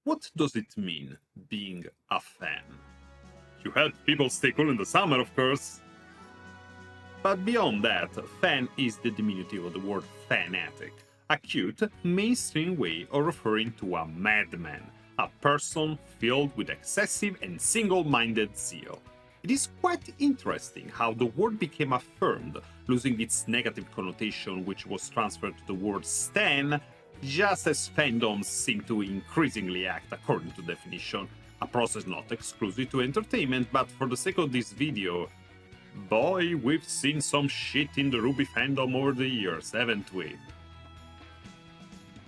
What does it mean, being a fan? You help people stay cool in the summer, of course. But beyond that, fan is the diminutive of the word fanatic, a cute, mainstream way of referring to a madman, a person filled with excessive and single-minded zeal. It is quite interesting how the word became affirmed, losing its negative connotation, which was transferred to the word stan, just as fandoms seem to increasingly act according to definition, a process not exclusive to entertainment, but for the sake of this video, boy, we've seen some shit in the RWBY fandom over the years, haven't we?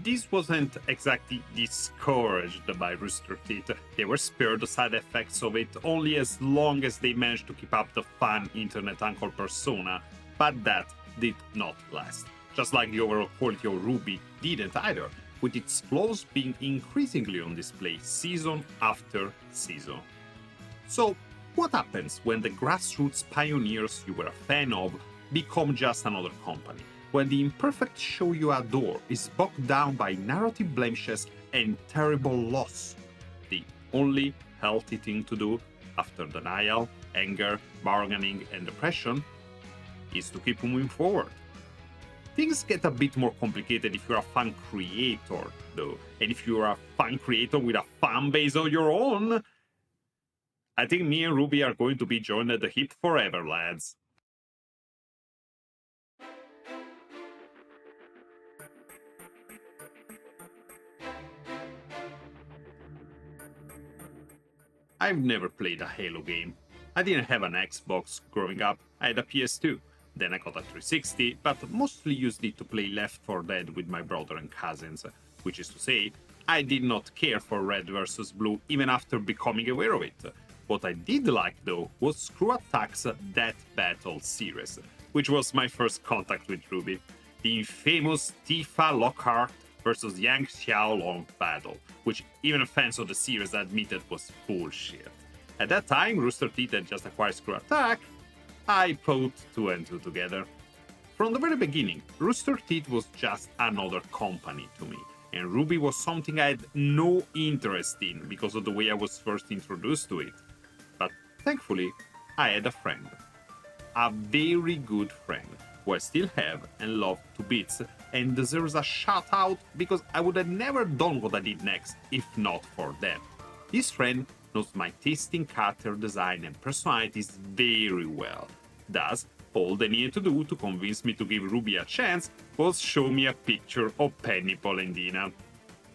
This wasn't exactly discouraged by Rooster Teeth. They were spared the side effects of it only as long as they managed to keep up the fun internet uncle persona, but that did not last. Just like the overall quality of RWBY didn't either, with its flaws being increasingly on display season after season. So, what happens when the grassroots pioneers you were a fan of become just another company? When the imperfect show you adore is bogged down by narrative blemishes and terrible loss? The only healthy thing to do after denial, anger, bargaining, and depression is to keep moving forward. Things get a bit more complicated if you're a fan creator, though, and if you're a fan creator with a fan base of your own, I think me and RWBY are going to be joined at the hip forever, lads. I've never played a Halo game. I didn't have an Xbox growing up, I had a PS2. Then I got a 360, but mostly used it to play Left 4 Dead with my brother and cousins, which is to say, I did not care for Red vs. Blue even after becoming aware of it. What I did like though was Screw Attack's Death Battle series, which was my first contact with RWBY. The infamous Tifa Lockhart vs. Yang Xiaolong battle, which even fans of the series admitted was bullshit. At that time, Rooster Teeth had just acquired Screw Attack. I put 2 and 2 together. From the very beginning, Rooster Teeth was just another company to me, and RWBY was something I had no interest in because of the way I was first introduced to it. But thankfully, I had a friend. A very good friend, who I still have and love to bits, and deserves a shout out because I would have never done what I did next if not for them. This friend knows my taste in character design and personalities very well. Thus, all they needed to do to convince me to give RWBY a chance was show me a picture of Penny Polendina.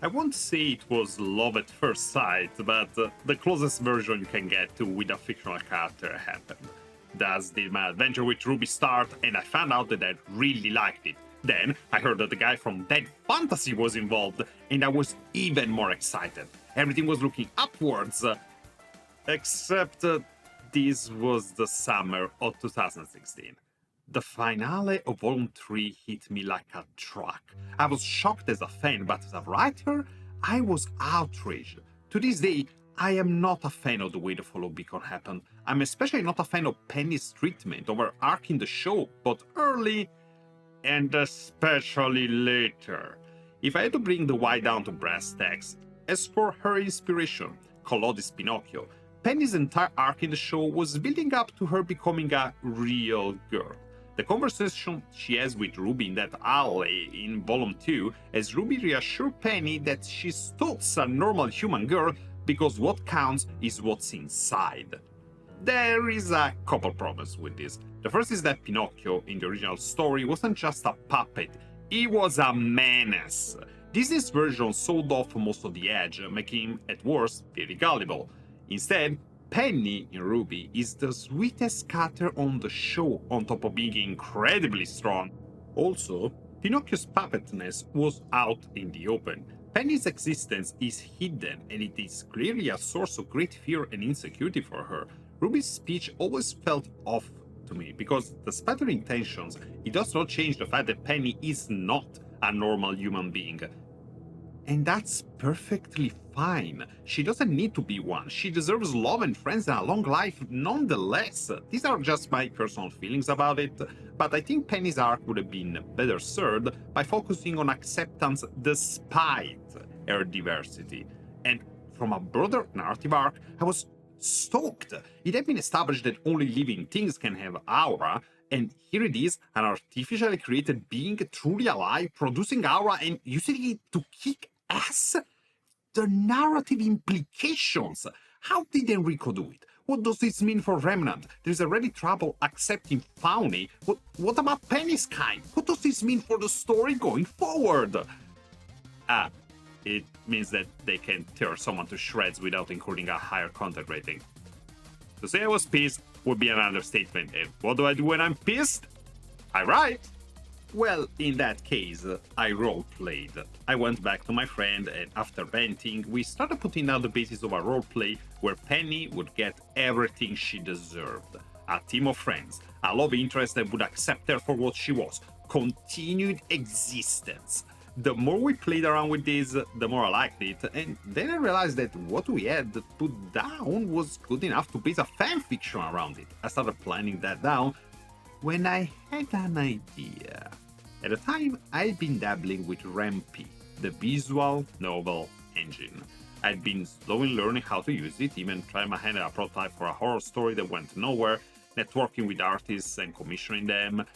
I won't say it was love at first sight, but the closest version you can get to with a fictional character happened. Thus did my adventure with RWBY start, and I found out that I really liked it. Then I heard that the guy from Dead Fantasy was involved, and I was even more excited. Everything was looking upwards. Except this was the summer of 2016. The finale of Volume 3 hit me like a truck. I was shocked as a fan, but as a writer, I was outraged. To this day, I am not a fan of the way the follow beacon happened. I'm especially not a fan of Penny's treatment of her arc in the show, both early and especially later. If I had to bring the why down to brass tacks, as for her inspiration, Collodi's Pinocchio, Penny's entire arc in the show was building up to her becoming a real girl. The conversation she has with RWBY in that alley in Volume 2 as RWBY reassures Penny that she's still a normal human girl because what counts is what's inside. There is a couple problems with this. The first is that Pinocchio in the original story wasn't just a puppet, he was a menace. Disney's version sold off most of the edge, making him, at worst, very gullible. Instead, Penny in RWBY is the sweetest character on the show, on top of being incredibly strong. Also, Pinocchio's puppetness was out in the open. Penny's existence is hidden, and it is clearly a source of great fear and insecurity for her. RWBY's speech always felt off to me, because despite her intentions, it does not change the fact that Penny is not a normal human being. And that's perfectly fine. She doesn't need to be one. She deserves love and friends and a long life nonetheless. These are just my personal feelings about it, but I think Penny's arc would have been better served by focusing on acceptance despite her diversity. And from a broader narrative arc, I was stoked. It had been established that only living things can have aura, and here it is, an artificially created being truly alive, producing aura and using it to kick ass? The narrative implications. How did Enrico do it? What does this mean for Remnant? There's already trouble accepting Fauni. What about Penny's kind? What does this mean for the story going forward? It means that they can tear someone to shreds without including a higher content rating. To say I was pissed would be an understatement. And what do I do when I'm pissed? I write. Well, in that case, I role-played. I went back to my friend, and after venting, we started putting down the basis of a roleplay where Penny would get everything she deserved. A team of friends, a love interest that would accept her for what she was, continued existence. The more we played around with this, the more I liked it, and then I realized that what we had put down was good enough to base a fanfiction around it. I started planning that down when I had an idea. At the time, I'd been dabbling with RWBY, the visual novel engine. I'd been slowly learning how to use it, even trying my hand at a prototype for a horror story that went nowhere, networking with artists and commissioning them.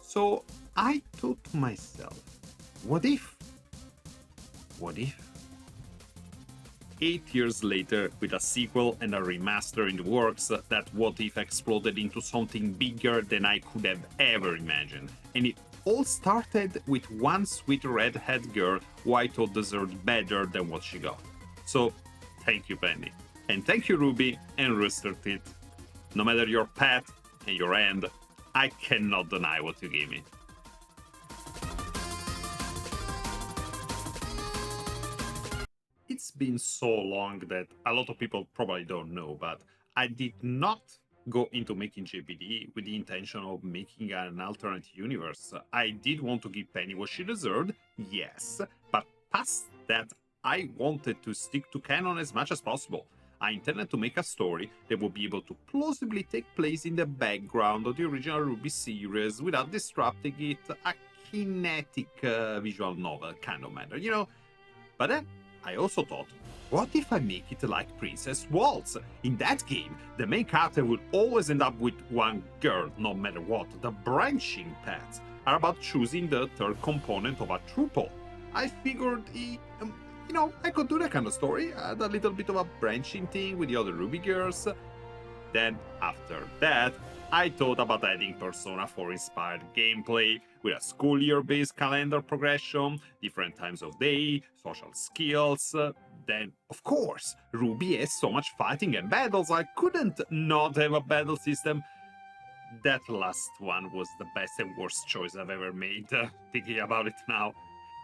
So I thought to myself, what if? What if? 8 years later, with a sequel and a remaster in the works, that what if exploded into something bigger than I could have ever imagined. And it all started with one sweet redhead girl who I thought deserved better than what she got. So, thank you, Penny. And thank you, RWBY and Rooster Teeth. No matter your path and your end, I cannot deny what you gave me. It's been so long that a lot of people probably don't know, but I did not go into making JPDE with the intention of making an alternate universe. I did want to give Penny what she deserved, yes, but past that, I wanted to stick to canon as much as possible. I intended to make a story that would be able to plausibly take place in the background of the original RWBY series without disrupting it, a kinetic visual novel kind of matter, you know? But then I also thought, what if I make it like Princess Waltz? In that game, the main character will always end up with one girl, no matter what. The branching paths are about choosing the third component of a truple. I figured, I could do that kind of story, add a little bit of a branching thing with the other RWBY girls. Then, after that, I thought about adding Persona 4 inspired gameplay with a school year-based calendar progression, different times of day, social skills. Then, of course, RWBY has so much fighting and battles, I couldn't not have a battle system. That last one was the best and worst choice I've ever made, thinking about it now.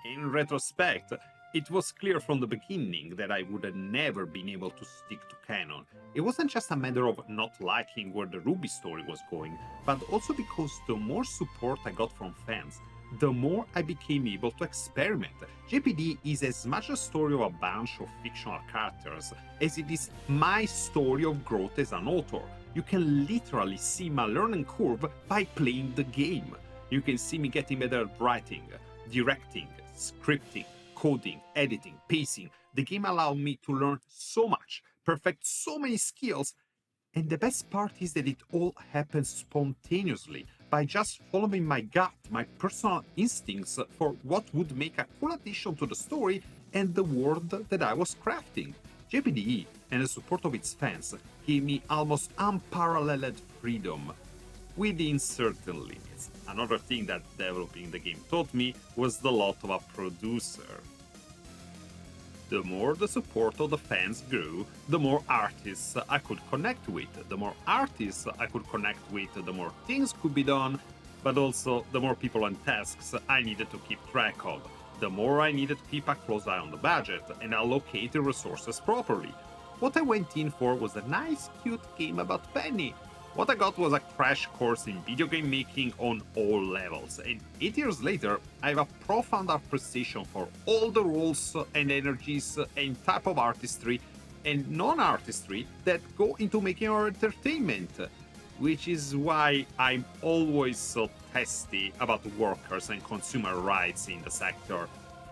In retrospect, it was clear from the beginning that I would have never been able to stick to canon. It wasn't just a matter of not liking where the RWBY story was going, but also because the more support I got from fans, the more I became able to experiment. JPD is as much a story of a bunch of fictional characters as it is my story of growth as an author. You can literally see my learning curve by playing the game. You can see me getting better at writing, directing, scripting, coding, editing, pacing. The game allowed me to learn so much, perfect so many skills, and the best part is that it all happens spontaneously, by just following my gut, my personal instincts for what would make a cool addition to the story and the world that I was crafting. JPDE and the support of its fans gave me almost unparalleled freedom, within certain limits. Another thing that developing the game taught me was the lot of a producer. The more the support of the fans grew, the more artists I could connect with. The more artists I could connect with, the more things could be done, but also the more people and tasks I needed to keep track of. The more I needed to keep a close eye on the budget and allocate the resources properly. What I went in for was a nice, cute game about Penny. What I got was a crash course in video game making on all levels, and 8 years later, I have a profound appreciation for all the roles and energies and type of artistry and non-artistry that go into making our entertainment, which is why I'm always so testy about workers and consumer rights in the sector.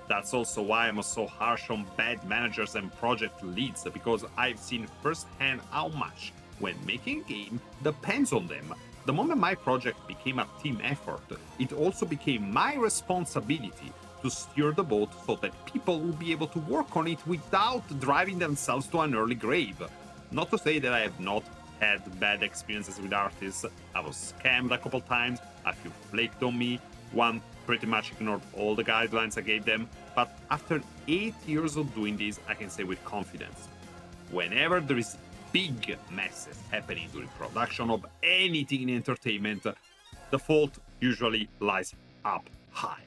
That's also why I'm so harsh on bad managers and project leads, because I've seen firsthand how much, when making a game, depends on them. The moment my project became a team effort, it also became my responsibility to steer the boat so that people will be able to work on it without driving themselves to an early grave. Not to say that I have not had bad experiences with artists. I was scammed a couple times, a few flaked on me, one pretty much ignored all the guidelines I gave them, but after 8 years of doing this, I can say with confidence, whenever there is big messes happening during production of anything in entertainment, the fault usually lies up high.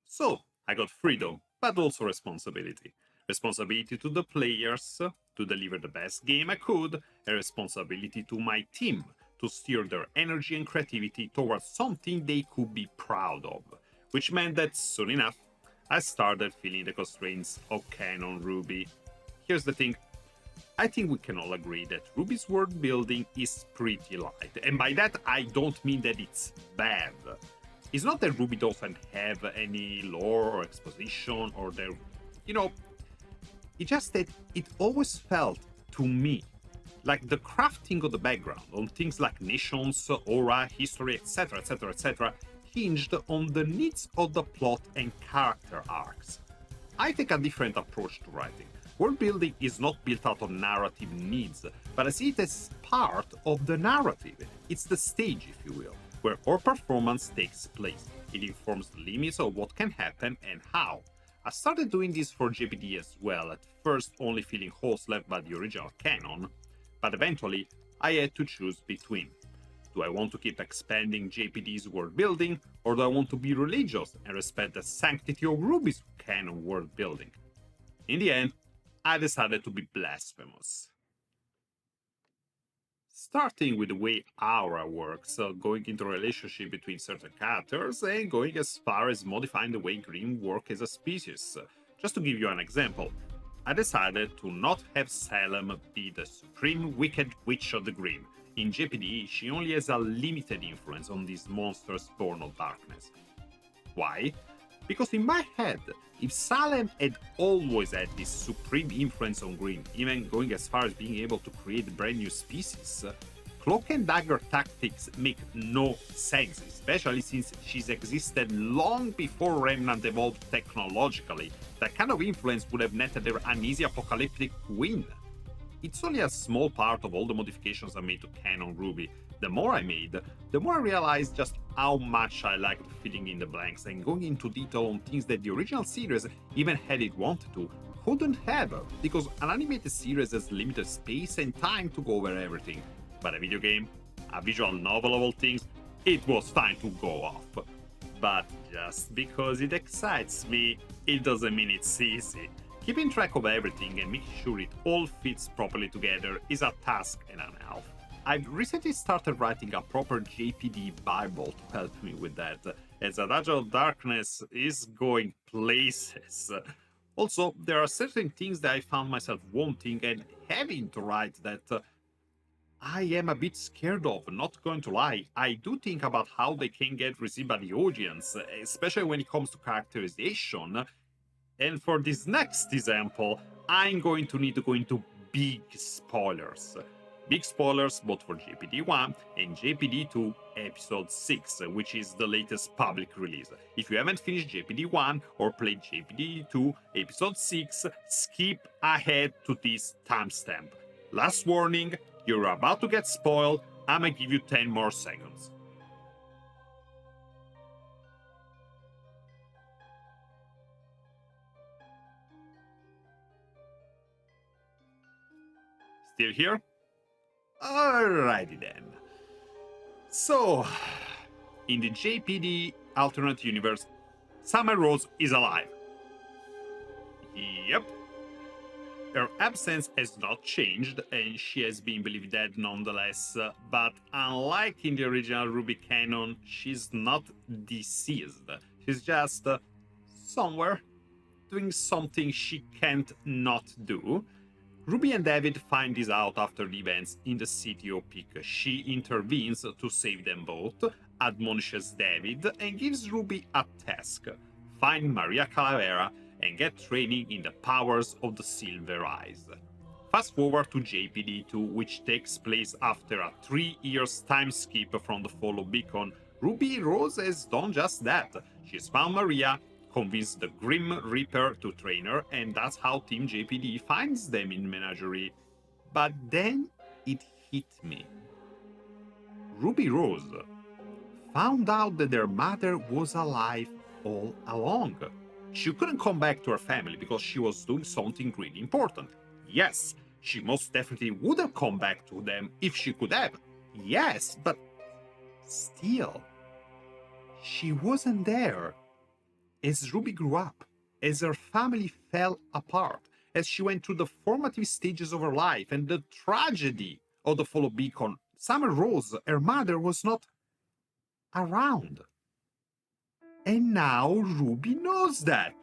So, I got freedom, but also responsibility. Responsibility to the players to deliver the best game I could, a responsibility to my team to steer their energy and creativity towards something they could be proud of, which meant that soon enough, I started feeling the constraints of canon RWBY. Here's the thing, I think we can all agree that RWBY's world building is pretty light, and by that I don't mean that it's bad. It's not that RWBY doesn't have any lore or exposition or there, it's just that it always felt to me like the crafting of the background on things like nations, aura, history, etc., etc., etc., hinged on the needs of the plot and character arcs. I take a different approach to writing. World building is not built out of narrative needs, but I see it as part of the narrative. It's the stage, if you will, where our performance takes place. It informs the limits of what can happen and how. I started doing this for JPDE as well, at first only feeling holes left by the original canon, but eventually I had to choose between. Do I want to keep expanding JPD's world building, or do I want to be religious and respect the sanctity of RWBY's canon world building? In the end, I decided to be blasphemous. Starting with the way aura works, going into a relationship between certain characters, and going as far as modifying the way green work as a species. Just to give you an example, I decided to not have Salem be the supreme wicked witch of the Green. In JPDE, she only has a limited influence on these monsters born of darkness. Why? Because in my head, if Salem had always had this supreme influence on Green, even going as far as being able to create brand new species, Cloak and Dagger tactics make no sense, especially since she's existed long before Remnant evolved technologically. That kind of influence would have netted her an easy apocalyptic win. It's only a small part of all the modifications I made to canon RWBY. The more I made, the more I realized just how much I liked filling in the blanks and going into detail on things that the original series, even had it wanted to, couldn't have, because an animated series has limited space and time to go over everything. But a video game, a visual novel of all things, it was time to go off. But just because it excites me, it doesn't mean it's easy. Keeping track of everything and making sure it all fits properly together is a task and an half. I've recently started writing a proper JPD Bible to help me with that, as Adagio of Darkness is going places. Also, there are certain things that I found myself wanting and having to write that I am a bit scared of, not going to lie. I do think about how they can get received by the audience, especially when it comes to characterization. And for this next example, I'm going to need to go into big spoilers. Big spoilers both for JPD1 and JPD2 Episode 6, which is the latest public release. If you haven't finished JPD1 or played JPD2 Episode 6, skip ahead to this timestamp. Last warning, you're about to get spoiled, I'ma give you 10 more seconds. Still here? Alrighty then. So, in the JPD alternate universe, Summer Rose is alive. Yep. Her absence has not changed, and she has been believed dead nonetheless, but unlike in the original RWBY canon, she's not deceased. She's just somewhere doing something she can't not do. Ruby and David find this out after the events in the city of Peak. She intervenes to save them both, admonishes David, and gives Ruby a task: find Maria Calavera and get training in the powers of the Silver Eyes. Fast forward to JPDE 2, which takes place after a 3 years time skip from the fall of Beacon. Ruby Rose has done just that. She's found Maria, convinced the Grim Reaper to train her, and that's how Team JPDE finds them in Menagerie. But then it hit me. Ruby Rose found out that their mother was alive all along. She couldn't come back to her family because she was doing something really important. Yes, she most definitely would have come back to them if she could have. Yes, but still, she wasn't there. As Ruby grew up, as her family fell apart, as she went through the formative stages of her life and the tragedy of the fall of Beacon, Summer Rose, her mother, was not around. And now Ruby knows that.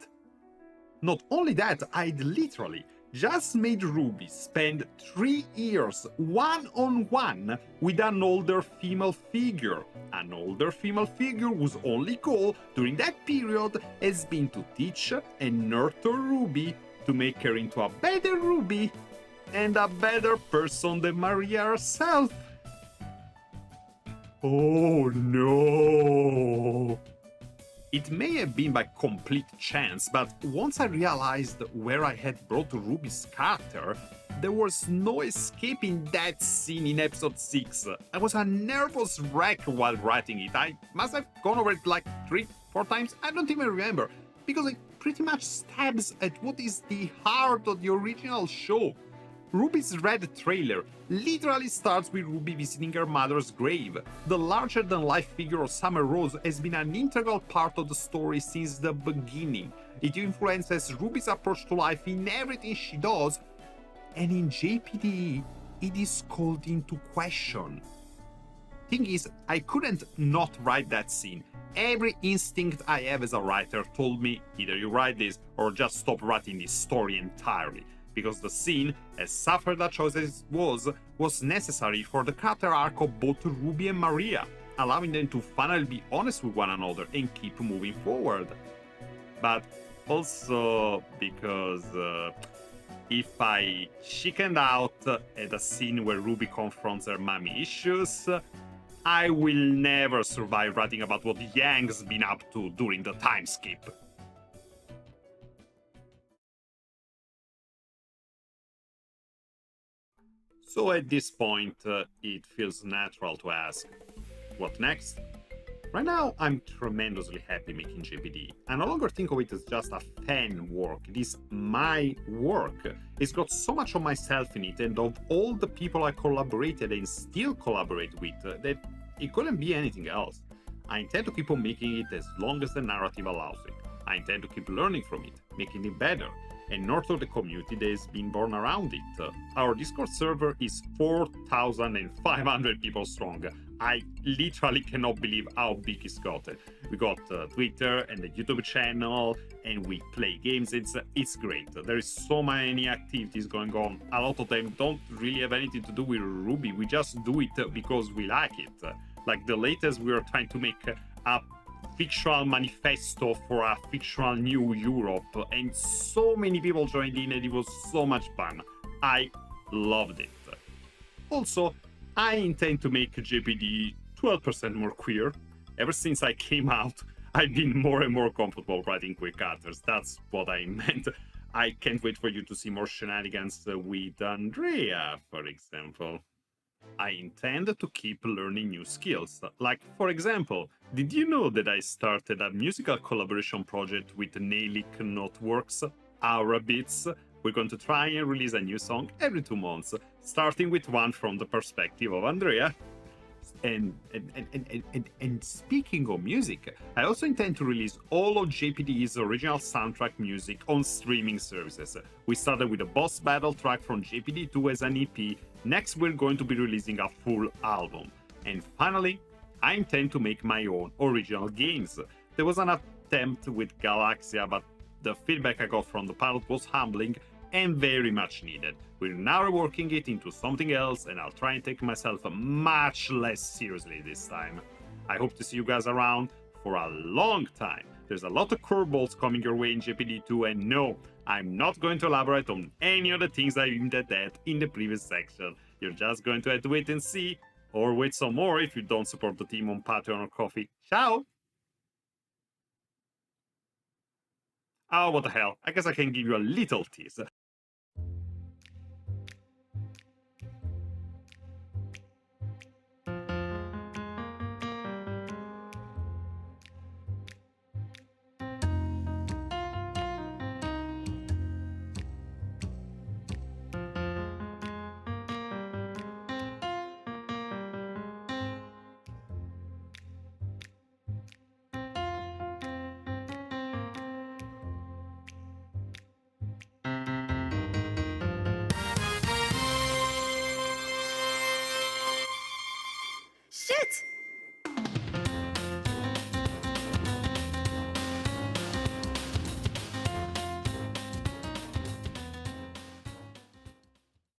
Not only that, I'd literally just made Ruby spend 3 years one-on-one with an older female figure. An older female figure whose only goal during that period has been to teach and nurture Ruby to make her into a better Ruby and a better person than Maria herself. Oh no! It may have been by complete chance, but once I realized where I had brought Ruby's character, there was no escaping that scene in episode 6. I was a nervous wreck while writing it. I must have gone over it like 3-4 times, I don't even remember, because it pretty much stabs at what is the heart of the original show. Ruby's Red trailer literally starts with Ruby visiting her mother's grave. The larger-than-life figure of Summer Rose has been an integral part of the story since the beginning. It influences Ruby's approach to life in everything she does, and in JPDE, it is called into question. Thing is, I couldn't not write that scene. Every instinct I have as a writer told me either you write this or just stop writing this story entirely. Because the scene, as suffered a choice as it was necessary for the character arc of both Ruby and Maria, allowing them to finally be honest with one another and keep moving forward. But also because if I chickened out at a scene where Ruby confronts her mommy issues, I will never survive writing about what Yang's been up to during the time skip. So at this point, it feels natural to ask, what next? Right now, I'm tremendously happy making JPDE. I no longer think of it as just a fan work, it is my work. It's got so much of myself in it and of all the people I collaborated and still collaborate with that it couldn't be anything else. I intend to keep on making it as long as the narrative allows it. I intend to keep learning from it, making it better, and nurture the community that has been born around it. Our Discord server is 4,500 people strong. I literally cannot believe how big it's gotten. We got Twitter and the YouTube channel, and we play games. It's great. There is so many activities going on. A lot of them don't really have anything to do with Ruby. We just do it because we like it. Like the latest, we were trying to make a fictional manifesto for a fictional new Europe, and so many people joined in and it was so much fun. I loved it. Also, I intend to make JPDE 12% more queer. Ever since I came out, I've been more and more comfortable writing queer characters. That's what I meant. I can't wait for you to see more shenanigans with Andrea, for example. I intend to keep learning new skills. Like, for example, did you know that I started a musical collaboration project with Nailik Noteworks, Aura Beats? We're going to try and release a new song every 2 months, starting with one from the perspective of Andrea. And speaking of music, I also intend to release all of JPDE's original soundtrack music on streaming services. We started with a boss battle track from JPDE 2 as an EP. Next, we're going to be releasing a full album. And finally, I intend to make my own original games. There was an attempt with Galaxia, but the feedback I got from the pilot was humbling. and very much needed. We're now reworking it into something else, and I'll try and take myself much less seriously this time. I hope to see you guys around for a long time. There's a lot of curveballs coming your way in JPDE 2, and no, I'm not going to elaborate on any of the things I hinted at in the previous section. You're just going to have to wait and see, or wait some more if you don't support the team on Patreon or Coffee. Ciao! Oh, what the hell. I guess I can give you a little tease.